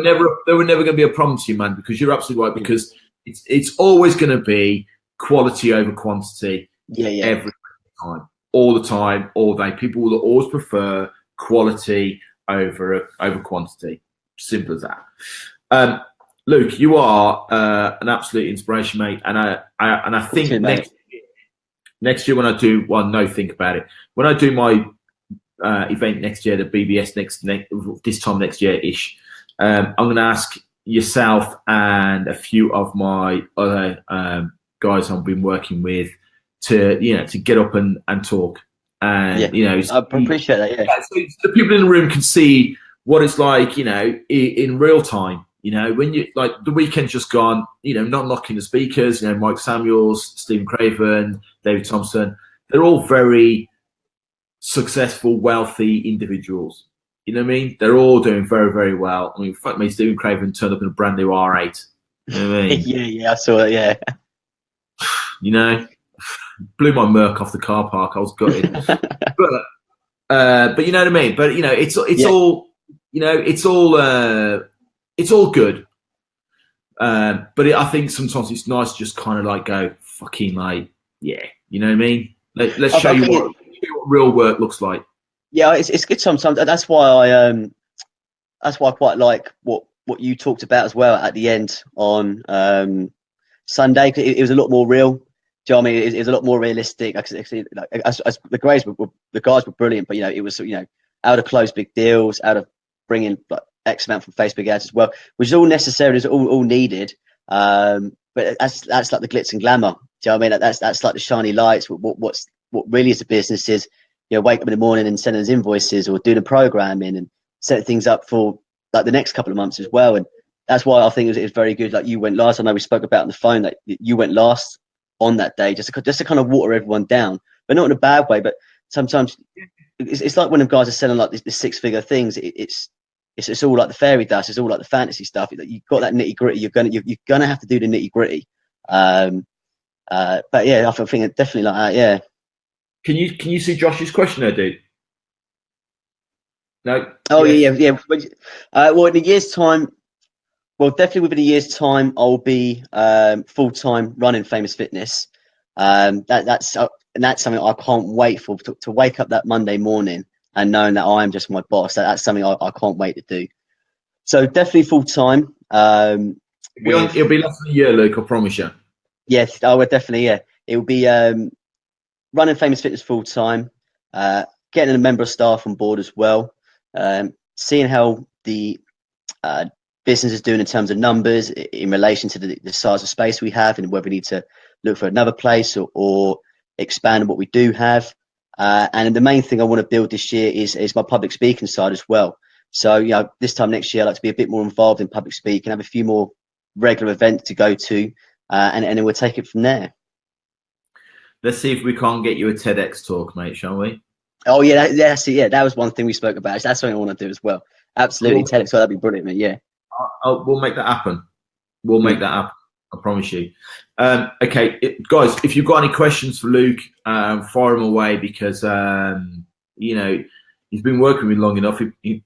were never going to be a problem to you, man, because you're absolutely right. Because it's always going to be quality over quantity. Yeah. Every time, all the time, all day. People will always prefer quality over quantity. Simple as that. Luke, you are an absolute inspiration, mate. And I think next year when I do, think about it. When I do my event next year, the BBS this time next year-ish, I'm going to ask yourself and a few of my other guys I've been working with to get up and talk. And I appreciate that. Yeah. So the people in the room can see what it's like, in real time. When you like the weekend just gone, not knocking the speakers, Mike Samuels, Stephen Craven, David Thompson, they're all very successful, wealthy individuals. You know what I mean? They're all doing very, very well. I mean, fuck me, Stephen Craven turned up in a brand new R8. You know what I mean? Yeah, I saw it, yeah. Blew my Merc off the car park. I was gutted. but you know what I mean? But, it's all, it's all good. But I think sometimes it's nice to just kind of like go, fucking like, yeah, you know what I mean? Let's show you what real work looks like. Yeah, it's good sometimes. That's why I quite like what you talked about as well at the end on Sunday. It was a lot more real. Do you know what I mean? It was a lot more realistic. As the guys were brilliant, but it was out of close big deals, out of bringing like X amount from Facebook ads as well, which is all necessary, is all needed. But that's like the glitz and glamour. Do you know what I mean? That's like the shiny lights. What really is a business is, wake up in the morning and send us invoices or do the programming and set things up for like the next couple of months as well. And that's why I think it was very good. Like, you went last. I know we spoke about on the phone that you went last on that day, just to kind of water everyone down, but not in a bad way. But sometimes it's like when the guys are selling like the 6-figure things. It's all like the fairy dust. It's all like the fantasy stuff. You've got that nitty gritty. You're gonna have to do the nitty gritty. But yeah, I think it definitely like that. Yeah. Can you see Josh's question there, dude? No. Oh yes. yeah. Well, in a year's time, definitely within a year's time, I'll be full time running Famous Fitness. That's something I can't wait for, to wake up that Monday morning and knowing that I am just my boss. That's something I can't wait to do. So definitely full time. It'll be less than a year, Luke. I promise you. Yes, I would definitely. Yeah, it will be running Famous Fitness full time, getting a member of staff on board as well, seeing how the business is doing in terms of numbers in relation to the size of space we have, and whether we need to look for another place or expand what we do have. And the main thing I want to build this year is my public speaking side as well. So, this time next year, I'd like to be a bit more involved in public speaking, have a few more regular events to go to, and then we'll take it from there. Let's see if we can't get you a TEDx talk, mate, shall we? Oh, yeah, that was one thing we spoke about. That's something I want to do as well. Absolutely. Cool. TEDx, that'd be brilliant, mate. Yeah. We'll make that happen. We'll make that happen. I promise you. Okay, guys, if you've got any questions for Luke, fire them away, because, he's been working with me long enough. He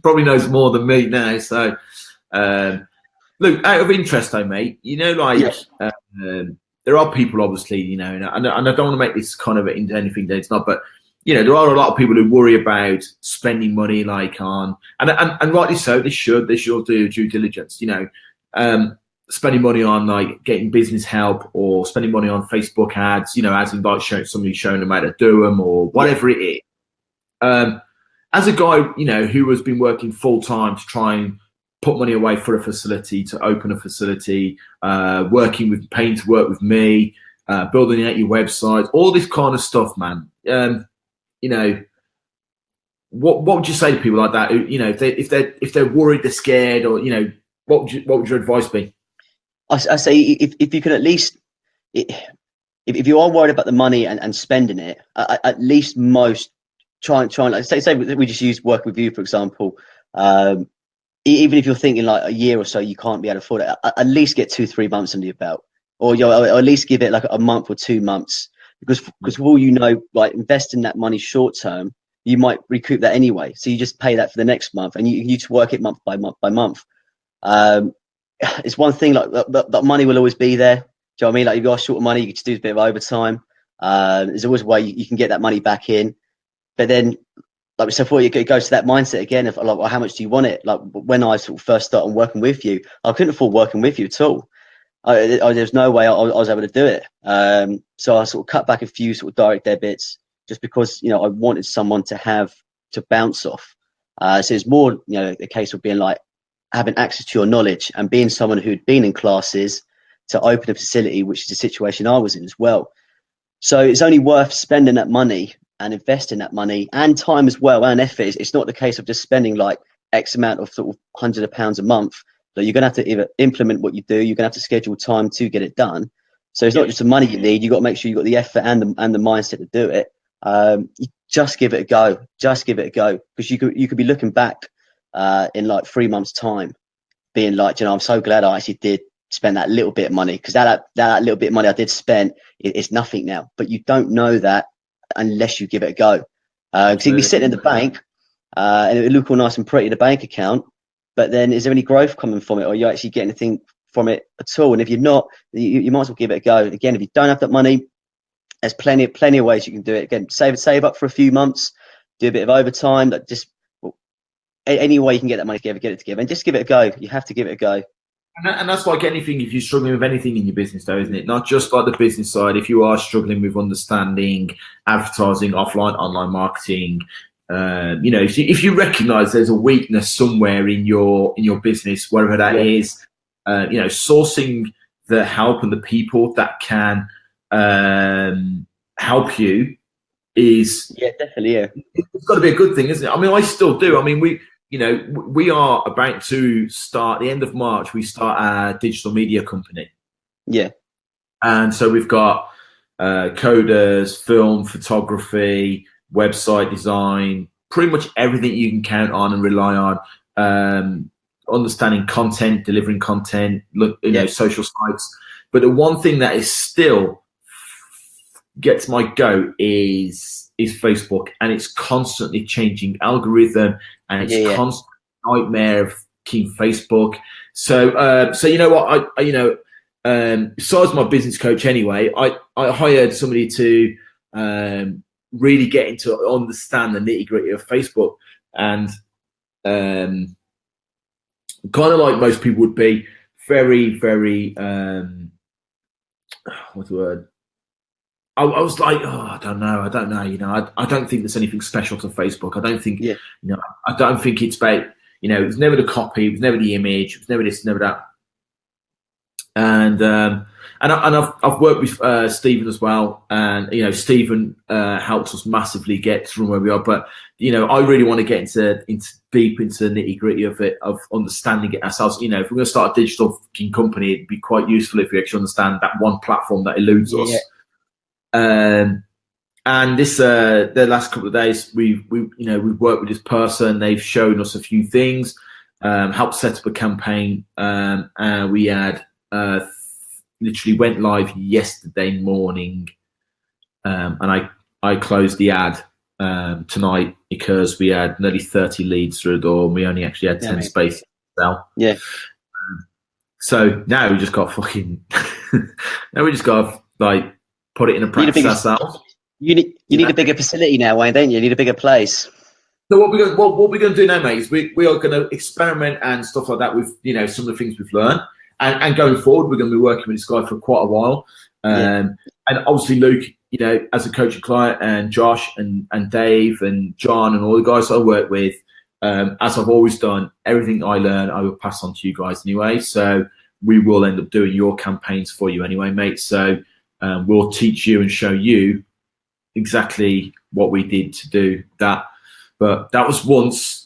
probably knows more than me now. So, Luke, out of interest though, mate, there are people, obviously, and I don't want to make this kind of into anything that it's not, but, there are a lot of people who worry about spending money and rightly so, they should do due diligence, spending money on getting business help, or spending money on Facebook ads, as in somebody showing them how to do them, or whatever it is. As a guy, who has been working full time to try and put money away for a facility, to open a facility, paying to work with me, building out your website, all this kind of stuff, man. What would you say to people like that? Who, if they're worried, they're scared, or what would your advice be? I say if you can at least, if you are worried about the money and spending it, at least most try and say we just use work with you, for example. Even if you're thinking like a year or so, you can't be able to afford it. At least get 2-3 months under your belt, or at least give it like a month or 2 months, because for all investing that money short term, you might recoup that anyway. So you just pay that for the next month, and you just work it month by month. It's one thing, that money will always be there. Do you know what I mean? Like, if you are short of money, you can just do a bit of overtime. There's always a way you can get that money back in. But then, like we said before, it goes to that mindset again of well, how much do you want it? Like, when I sort of first started working with you, I couldn't afford working with you at all. There's no way I was able to do it. So I sort of cut back a few sort of direct debits, just because I wanted someone to bounce off. So it's more a case of being like having access to your knowledge, and being someone who'd been in classes to open a facility, which is the situation I was in as well. So it's only worth spending that money and investing that money and time as well, and effort. It's not the case of just spending like X amount of sort of hundreds of pounds a month. So you're going to have to either implement what you do, you're going to have to schedule time to get it done. So it's not just the money you need, you've got to make sure you've got the effort and the mindset to do it. You just give it a go, because you could be looking back in like 3 months' time, being like, I'm so glad I actually did spend that little bit of money, because that little bit of money I did spend is nothing now. But you don't know that unless you give it a go. Because you can be sitting in the bank and it would look all nice and pretty in the bank account, but then is there any growth coming from it, or are you actually getting anything from it at all? And if you're not, you might as well give it a go. Again, if you don't have that money, there's plenty of ways you can do it. Again, save up for a few months, do a bit of overtime, any way you can get that money together, get it together, and just give it a go. You have to give it a go. And that's like anything, if you're struggling with anything in your business though, isn't it? Not just like the business side. If you are struggling with understanding advertising, offline, online marketing, if you recognize there's a weakness somewhere in your business, wherever that is, sourcing the help and the people that can help you is definitely. It's got to be a good thing, isn't it? I mean, I still do. I mean, we are about to start, the end of March, we start our digital media company. Yeah. And so we've got coders, film, photography, website design, pretty much everything you can count on and rely on, understanding content, delivering content, social sites. But the one thing that is still gets my goat is Facebook, and it's constantly changing algorithm, and it's constant nightmare of keeping Facebook. So you know what, besides my business coach anyway, I hired somebody to really get into understand the nitty gritty of Facebook, and kind of like most people would be very, very what's the word? I was like, I don't know. I don't think there's anything special to Facebook. I don't think, I don't think it's about, it was never the copy, it was never the image, it was never this, never that. And I've worked with Stephen as well, and Stephen helps us massively get from where we are. But I really want to get into deep into the nitty gritty of it, of understanding it ourselves. If we're going to start a digital company, it'd be quite useful if we actually understand that one platform that eludes us. And this the last couple of days, we've worked with this person. They've shown us a few things, helped set up a campaign, and we had literally went live yesterday morning, and I closed the ad tonight because we had nearly 30 leads through the door, and we only actually had 10 spaces to sell. Yeah. So now we just got like put it in a practice ourselves. You need a bigger facility now, Wayne, don't you? You need a bigger place. So what we're going to do now, mate, is we are going to experiment and stuff like that with some of the things we've learned, and going forward, we're going to be working with this guy for quite a while. And obviously, Luke, as a coach and client, and Josh and Dave and John and all the guys I work with, as I've always done, everything I learn, I will pass on to you guys anyway. So we will end up doing your campaigns for you anyway, mate. So we'll teach you and show you exactly what we did to do that. But that was once.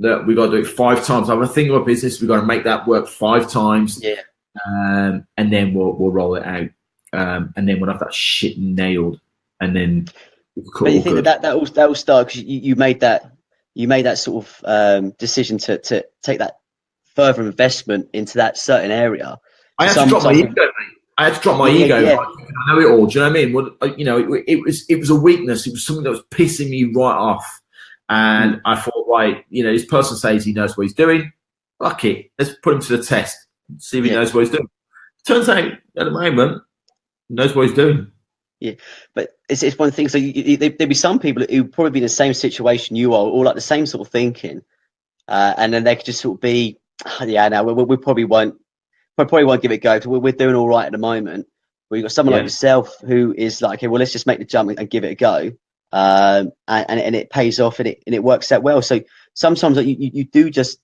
That we got to do it 5 times. I have a thing of a business. We got to make that work 5 times. Yeah. And then we'll roll it out. And then we'll have that shit nailed. And then. But you think that will start because you made that sort of decision to take that further investment into that certain area. I had to drop my ego, mate. I had to drop my ego. Yeah. I know it all. Do you know what I mean? Well, it was a weakness. It was something that was pissing me right off. And I thought, right, this person says he knows what he's doing. Fuck it. Let's put him to the test. See if he knows what he's doing. Turns out, at the moment, he knows what he's doing. Yeah, but it's one of the things. So there'd be some people who probably be in the same situation you are, or like the same sort of thinking, and then they could just sort of be, we probably won't give it a go. We're doing all right at the moment. But you've got someone like yourself who is like, okay, well, let's just make the jump and give it a go. And it pays off and it works out well. So sometimes you do just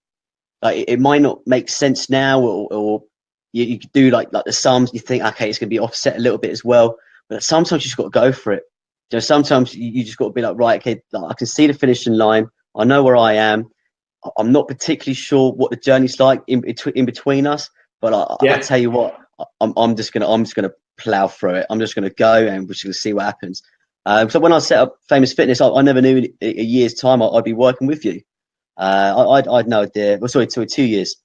like it might not make sense now, or you do like the sums. You think, okay, it's going to be offset a little bit as well. But sometimes you just got to go for it. Sometimes you just got to be like, right, okay, I can see the finishing line. I know where I am. I'm not particularly sure what the journey's like in between us, but I tell you what, I'm just gonna plow through it. I'm just gonna go and we're just gonna see what happens. So when I set up Famous Fitness, I never knew in a year's time I'd be working with you. I'd no idea. Well, sorry, 2 years.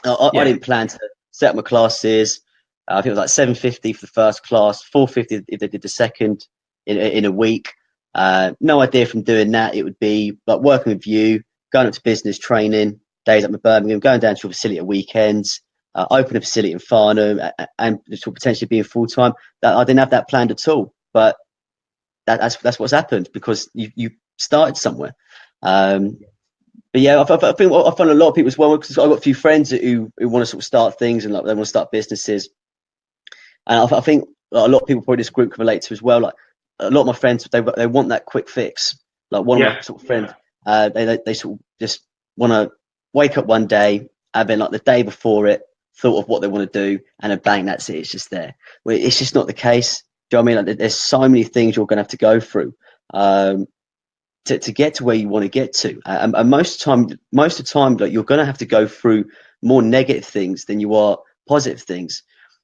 I didn't plan to set up my classes. I think it was like 750 for the first class, 450 if they did the second in a week. No idea from doing that. It would be like working with you, going up to business training, days up in Birmingham, going down to your facility at weekends, open a facility in Farnham, and potentially being full time. I didn't have that planned at all, but that's what's happened because you started somewhere. But yeah, I think I find a lot of people as well, because I've got a few friends who want to sort of start things and like they want to start businesses. And I think a lot of people probably this group can relate to as well. Like a lot of my friends, they want that quick fix. Like one of my sort of friends, they sort of just want to wake up one day, having like the day before it, thought of what they want to do, and then bang, that's it. It's just there. Well, it's just not the case. Do you know what I mean? Like there's so many things you're going to have to go through to get to where you want to get to. And most of the time, like you're going to have to go through more negative things than you are positive things.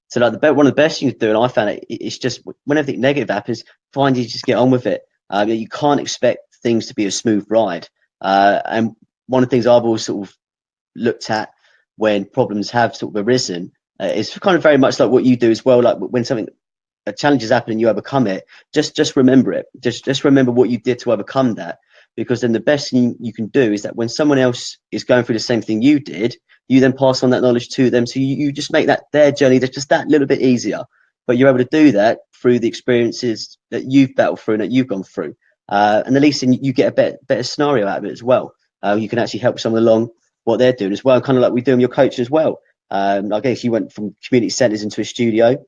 So like one of the best things to do, and I found it's just when everything negative happens, find you just get on with it. You can't expect things to be a smooth ride. And one of the things I've always sort of looked at when problems have sort of arisen is kind of very much like what you do as well. Like when a challenge has happened and you overcome it, just remember it. Just remember what you did to overcome that, because then the best thing you can do is that when someone else is going through the same thing you did, you then pass on that knowledge to them. So you just make their journey just that little bit easier. But you're able to do that through the experiences that you've battled through and that you've gone through. And at least you get a better scenario out of it as well. You can actually help someone along what they're doing as well, kind of like we do in your coaching as well. I guess you went from community centres into a studio.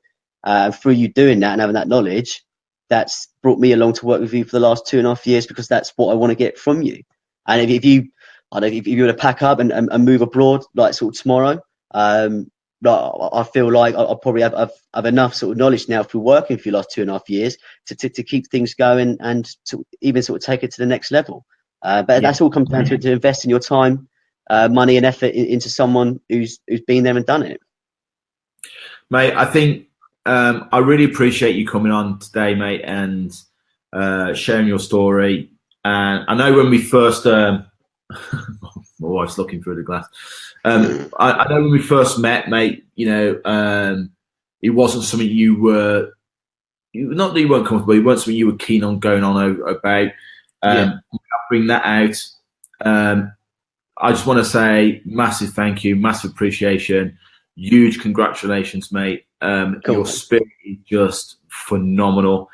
Through you doing that and having that knowledge, that's brought me along to work with you for the last 2.5 years, because that's what I want to get from you. And if you were to pack up and move abroad like sort of tomorrow, I feel like I probably have enough sort of knowledge now through working for the last 2.5 years to keep things going and to even sort of take it to the next level. But that's all comes down to investing your time, money, and effort into someone who's been there and done it. Mate, I think I really appreciate you coming on today, mate, and sharing your story. And I know when we first, my wife's looking through the glass. I know when we first met, mate, you know, it wasn't something you were, not that you weren't comfortable, it wasn't something you were keen on going on about. Bring that out. I just want to say massive thank you, massive appreciation, huge congratulations, mate. Cool. Your spirit is just phenomenal.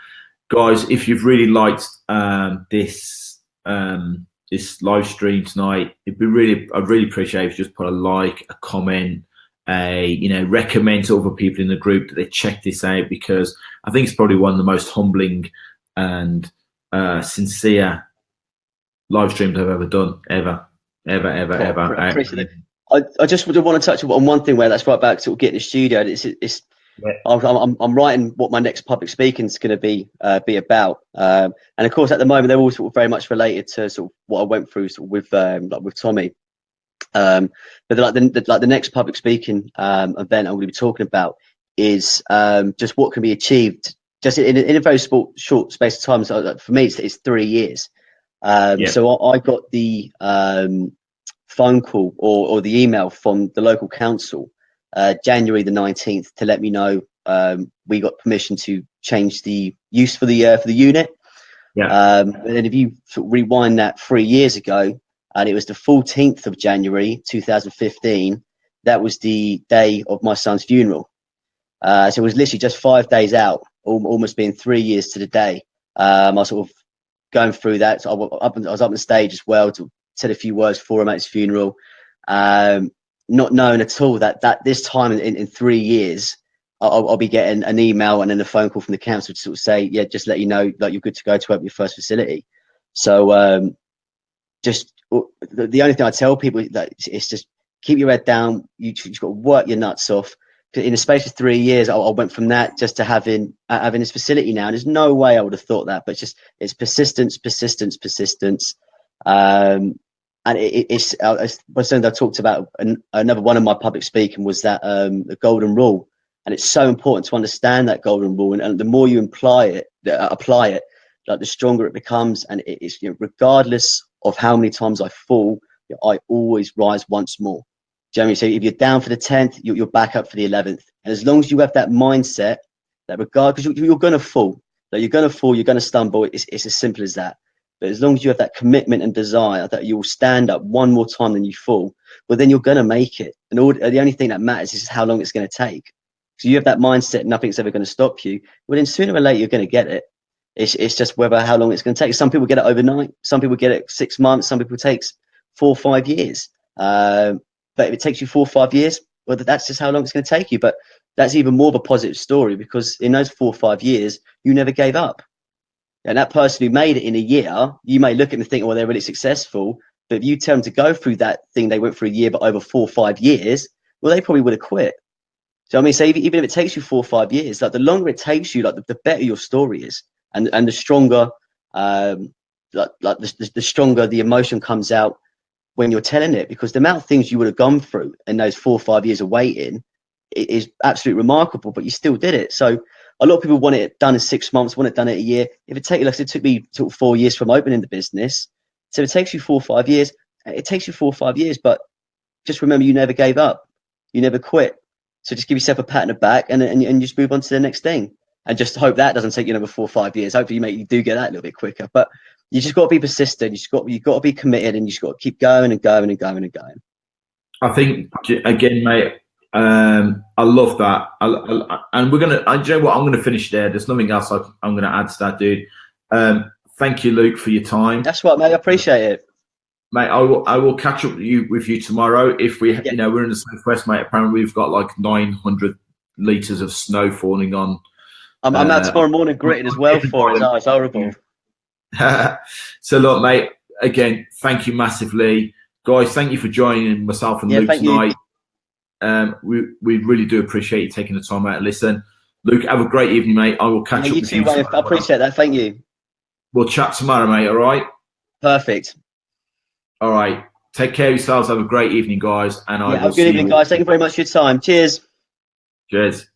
Guys, if you've really liked this live stream tonight, I'd really appreciate if you just put a like, a comment, recommend to other people in the group that they check this out, because I think it's probably one of the most humbling and sincere live streams I've ever done, ever. I just want to touch on one thing where that's right back to getting the studio. I'm writing what my next public speaking is going to be about, and of course at the moment they're all sort of very much related to sort of what I went through sort of with Tommy. But the next public speaking event I'm going to be talking about is just what can be achieved just in a very short space of time. So for me, it's 3 years. So I got the phone call or the email from the local council January the 19th to let me know we got permission to change the use for the unit. And then if you sort of rewind that 3 years ago, and it was the 14th of January 2015, that was the day of my son's funeral. So it was literally just 5 days out, almost being 3 years to the day. I was sort of going through that. So I was up on stage as well to said a few words for him at his funeral, not knowing at all that this time in 3 years, I'll be getting an email and then a phone call from the council to sort of say, yeah, just let you know that you're good to go to open your first facility. So just the only thing I tell people is that it's just keep your head down. You've got to work your nuts off. In the space of 3 years, I went from that just to having this facility now. And there's no way I would have thought that, but it's persistence. And it's something I talked about. Another one of my public speaking was that the golden rule, and it's so important to understand that golden rule. And the more you apply it, like the stronger it becomes. And it's regardless of how many times I fall, I always rise once more. Jeremy, so if you're down for the 10th, you're back up for the 11th. And as long as you have that mindset, that because you're going to fall, you're going to stumble. It's as simple as that. But as long as you have that commitment and desire that you will stand up one more time than you fall, well, then you're going to make it. And the only thing that matters is how long it's going to take. So you have that mindset, nothing's ever going to stop you. Well, then sooner or later, you're going to get it. It's just how long it's going to take. Some people get it overnight. Some people get it 6 months. Some people it takes 4 or 5 years. But if it takes you 4 or 5 years, well, that's just how long it's going to take you. But that's even more of a positive story, because in those 4 or 5 years, you never gave up. And that person who made it in a year, you may look at them and think, well, they're really successful. But if you tell them to go through that thing they went through a year, but over 4 or 5 years, well, they probably would have quit. So I mean, so even if it takes you 4 or 5 years, like the longer it takes you, like the better your story is, and the stronger, the stronger the emotion comes out when you're telling it, because the amount of things you would have gone through in those 4 or 5 years of waiting is absolutely remarkable, but you still did it. So a lot of people want it done in 6 months, want it done in a year. If it takes, like it took me sort of 4 years from opening the business. So it takes you 4 or 5 years. It takes you 4 or 5 years, but just remember, you never gave up. You never quit. So just give yourself a pat on the back and just move on to the next thing. And just hope that doesn't take you another 4 or 5 years. Hopefully you do get that a little bit quicker. But you just got to be persistent. You've got to be committed, and you just got to keep going and going and going and going. I think, again, mate, I love that. And we're going to, you know what, I'm going to finish there. There's nothing else I'm going to add to that, dude. Thank you, Luke, for your time. That's right, mate. I appreciate it. Mate, I will catch up with you tomorrow. If we, we're in the southwest, mate. Apparently, we've got like 900 litres of snow falling on. I'm out tomorrow morning gritting as well for it. It's horrible. So, look, mate, again, thank you massively. Guys, thank you for joining myself and Luke tonight. We really do appreciate you taking the time out to listen. Luke, have a great evening, mate. I will catch up you with too, you. Wayne. I appreciate that. Thank you. We'll chat tomorrow, mate. All right. Perfect. All right. Take care of yourselves. Have a great evening, guys. And I will have a good evening, guys. Thank you very much for your time. Cheers. Cheers.